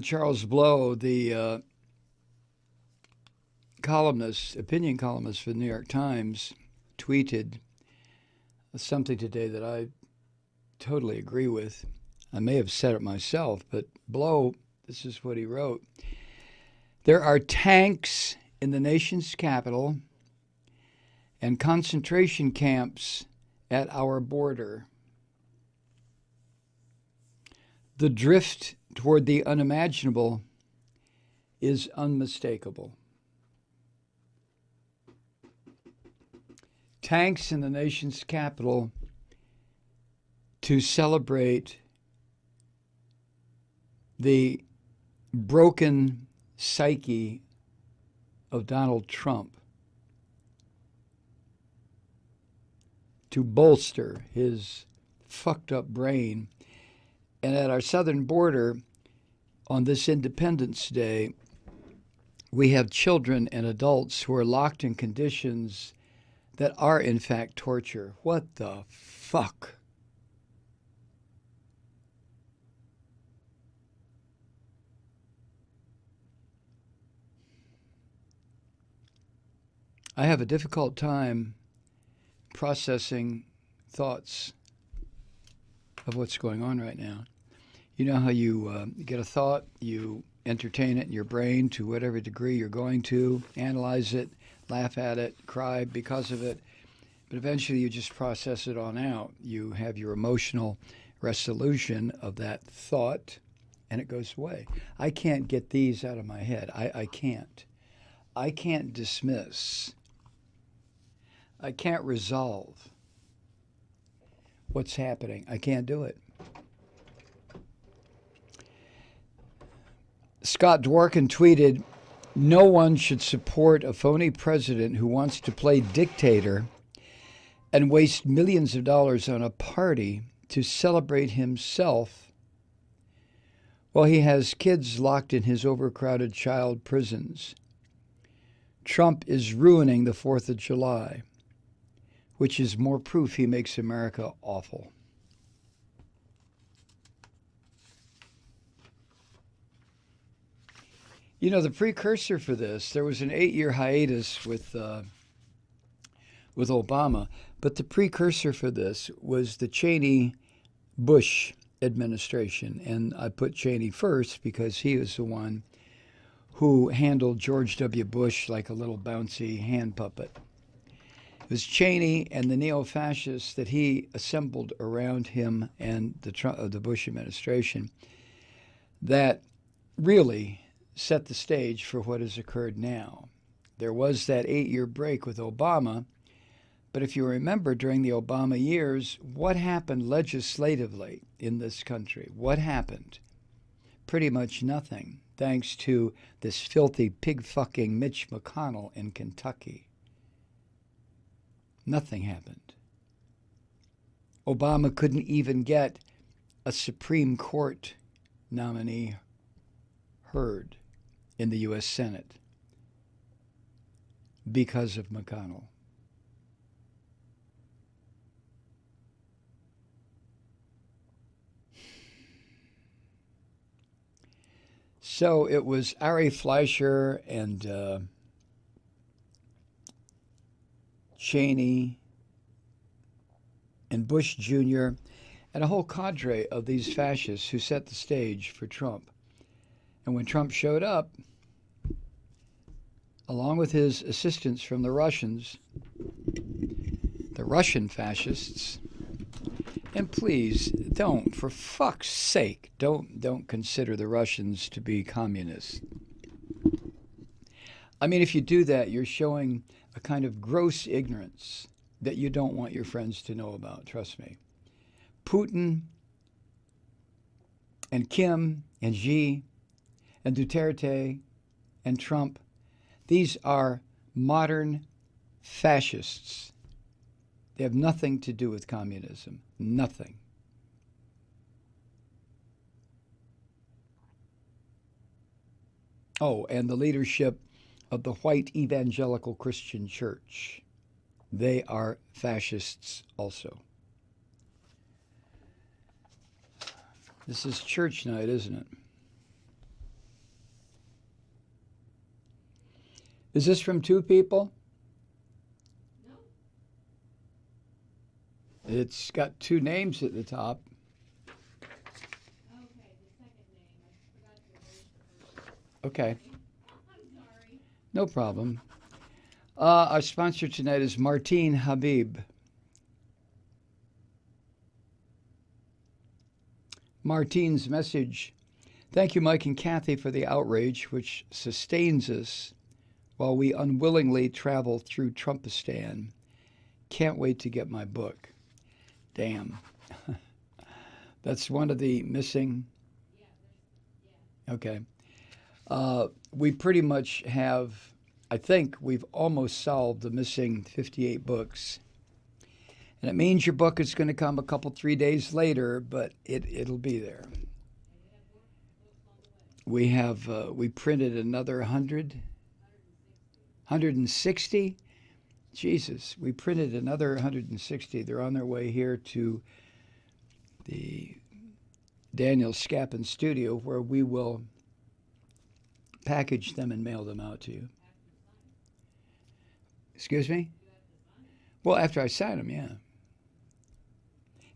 Charles Blow, the opinion columnist for the New York Times, tweeted something today that I totally agree with. I may have said it myself, but Blow, this is what he wrote. There are tanks in the nation's capital and concentration camps at our border. The drift toward the unimaginable is unmistakable. Tanks in the nation's capital to celebrate the broken psyche of Donald Trump, to bolster his fucked up brain. And at our southern border, on this Independence Day, we have children and adults who are locked in conditions that are, in fact, torture. What the fuck? I have a difficult time processing thoughts of what's going on right now. You know how you get a thought, you entertain it in your brain to whatever degree you're going to, analyze it, laugh at it, cry because of it, but eventually you just process it on out. You have your emotional resolution of that thought, and it goes away. I can't get these out of my head. I can't. I can't dismiss. I can't resolve what's happening. I can't do it. Scott Dworkin tweeted, "No one should support a phony president who wants to play dictator and waste millions of dollars on a party to celebrate himself while he has kids locked in his overcrowded child prisons. Trump is ruining the 4th of July, which is more proof he makes America awful." The precursor for this, there was an 8-year hiatus with Obama, but the precursor for this was the Cheney-Bush administration. And I put Cheney first because he was the one who handled George W. Bush like a little bouncy hand puppet. It was Cheney and the neo-fascists that he assembled around him and the Bush administration that really set the stage for what has occurred now. There was that 8-year break with Obama, but if you remember during the Obama years, what happened legislatively in this country? What happened? Pretty much nothing, thanks to this filthy pig-fucking Mitch McConnell in Kentucky. Nothing happened. Obama couldn't even get a Supreme Court nominee heard in the U.S. Senate because of McConnell. So it was Ari Fleischer and Cheney and Bush Jr. and a whole cadre of these fascists who set the stage for Trump. And when Trump showed up, along with his assistants from the Russians, the Russian fascists, and please don't, for fuck's sake, don't consider the Russians to be communists. I mean, if you do that, you're showing a kind of gross ignorance that you don't want your friends to know about, trust me. Putin and Kim and Xi and Duterte and Trump, these are modern fascists. They have nothing to do with communism. Nothing. Oh, and the leadership of the white evangelical Christian church. They are fascists also. This is church night, isn't it? Is this from two people? No. It's got two names at the top. Okay, the second name. I forgot to erase the first name. Okay, I'm sorry. no problem. Our sponsor tonight is Martine Habib. Martine's message: thank you, Mike and Kathy, for the outrage which sustains us while we unwillingly travel through Trumpistan. Can't wait to get my book. Damn. That's one of the missing. Yeah. Okay. We pretty much have, I think we've almost solved the missing 58 books. And it means your book is going to come a couple, 3 days later, but it'll be there. And you have more books on the way. We printed another 100, 160. Jesus, we printed another 160. They're on their way here to the Daniel Scapin studio, where we will package them and mail them out to you. Excuse me? Well, after I sign them, yeah.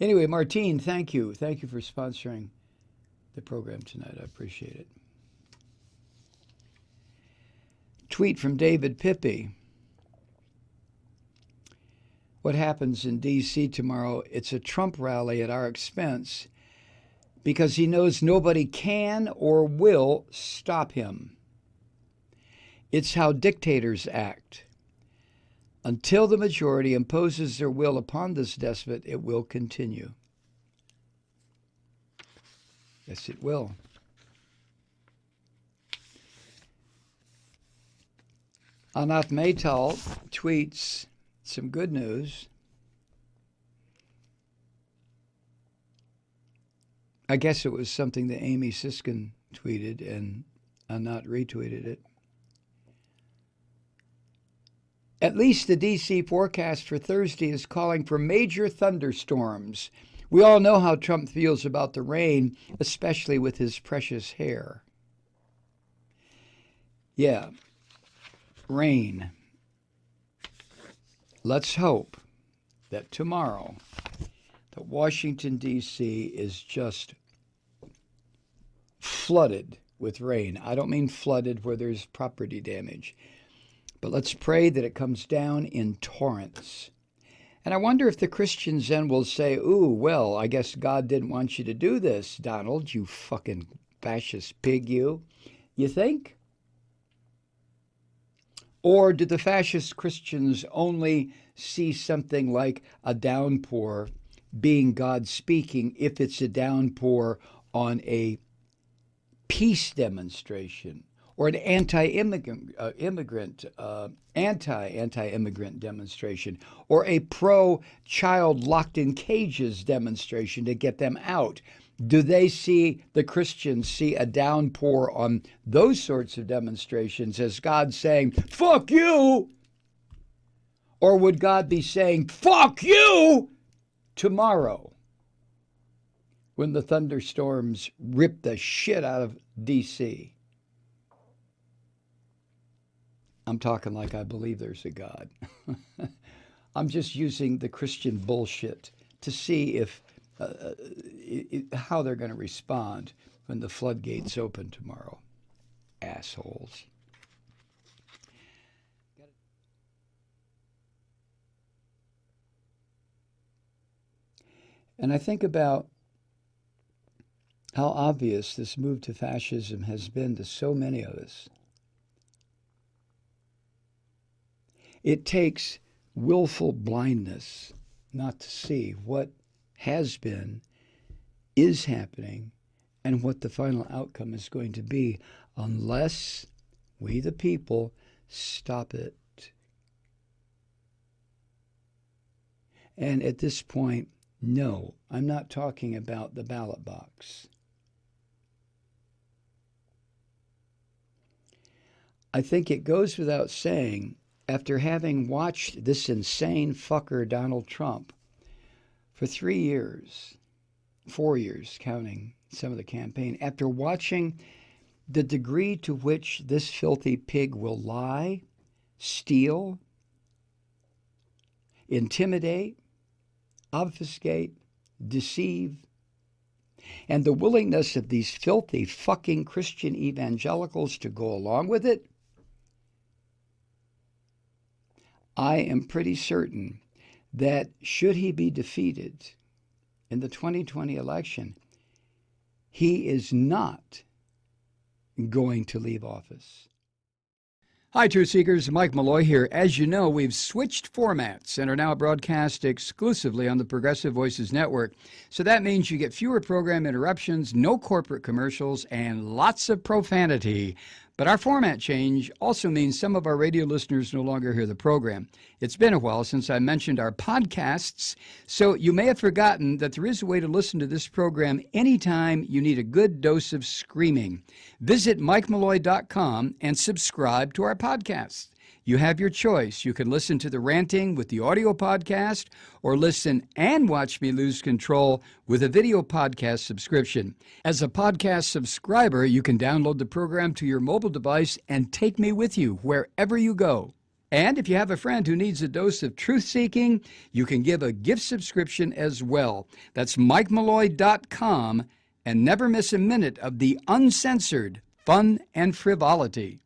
Anyway, Martine, thank you. Thank you for sponsoring the program tonight. I appreciate it. Tweet from David Pippi. What happens in D.C. tomorrow? It's a Trump rally at our expense because he knows nobody can or will stop him. It's how dictators act. Until the majority imposes their will upon this despot, it will continue. Yes, it will. Anat Maytal tweets some good news. I guess it was something that Amy Siskin tweeted and Anat retweeted it. At least the D.C. forecast for Thursday is calling for major thunderstorms. We all know how Trump feels about the rain, especially with his precious hair. Yeah, rain. Let's hope that tomorrow that Washington, D.C. is just flooded with rain. I don't mean flooded where there's property damage. But let's pray that it comes down in torrents. And I wonder if the Christians then will say, ooh, well, I guess God didn't want you to do this, Donald, you fucking fascist pig, you. You think? Or do the fascist Christians only see something like a downpour being God speaking if it's a downpour on a peace demonstration? Or an anti-immigrant demonstration, or a pro-child locked in cages demonstration to get them out. Do they see, the Christians see a downpour on those sorts of demonstrations as God saying, fuck you? Or would God be saying, fuck you tomorrow when the thunderstorms rip the shit out of D.C.? I'm talking like I believe there's a God. I'm just using the Christian bullshit to see if how they're going to respond when the floodgates open tomorrow. Assholes. And I think about how obvious this move to fascism has been to so many of us. It takes willful blindness not to see what has been, is happening, and what the final outcome is going to be unless we, the people, stop it. And at this point, no, I'm not talking about the ballot box. I think it goes without saying, after having watched this insane fucker Donald Trump for 3 years, 4 years, counting some of the campaign, after watching the degree to which this filthy pig will lie steal, intimidate, obfuscate, deceive, and the willingness of these filthy fucking Christian evangelicals to go along with it, I am pretty certain that should he be defeated in the 2020 election, he is not going to leave office. Hi, Truth Seekers. Mike Malloy here. As you know, we've switched formats and are now broadcast exclusively on the Progressive Voices Network. So that means you get fewer program interruptions, no corporate commercials, and lots of profanity. But our format change also means some of our radio listeners no longer hear the program. It's been a while since I mentioned our podcasts, so you may have forgotten that there is a way to listen to this program anytime you need a good dose of screaming. Visit MikeMalloy.com and subscribe to our podcasts. You have your choice. You can listen to The Ranting with the audio podcast or listen and watch me lose control with a video podcast subscription. As a podcast subscriber, you can download the program to your mobile device and take me with you wherever you go. And if you have a friend who needs a dose of truth-seeking, you can give a gift subscription as well. That's MikeMalloy.com, and never miss a minute of the uncensored fun and frivolity.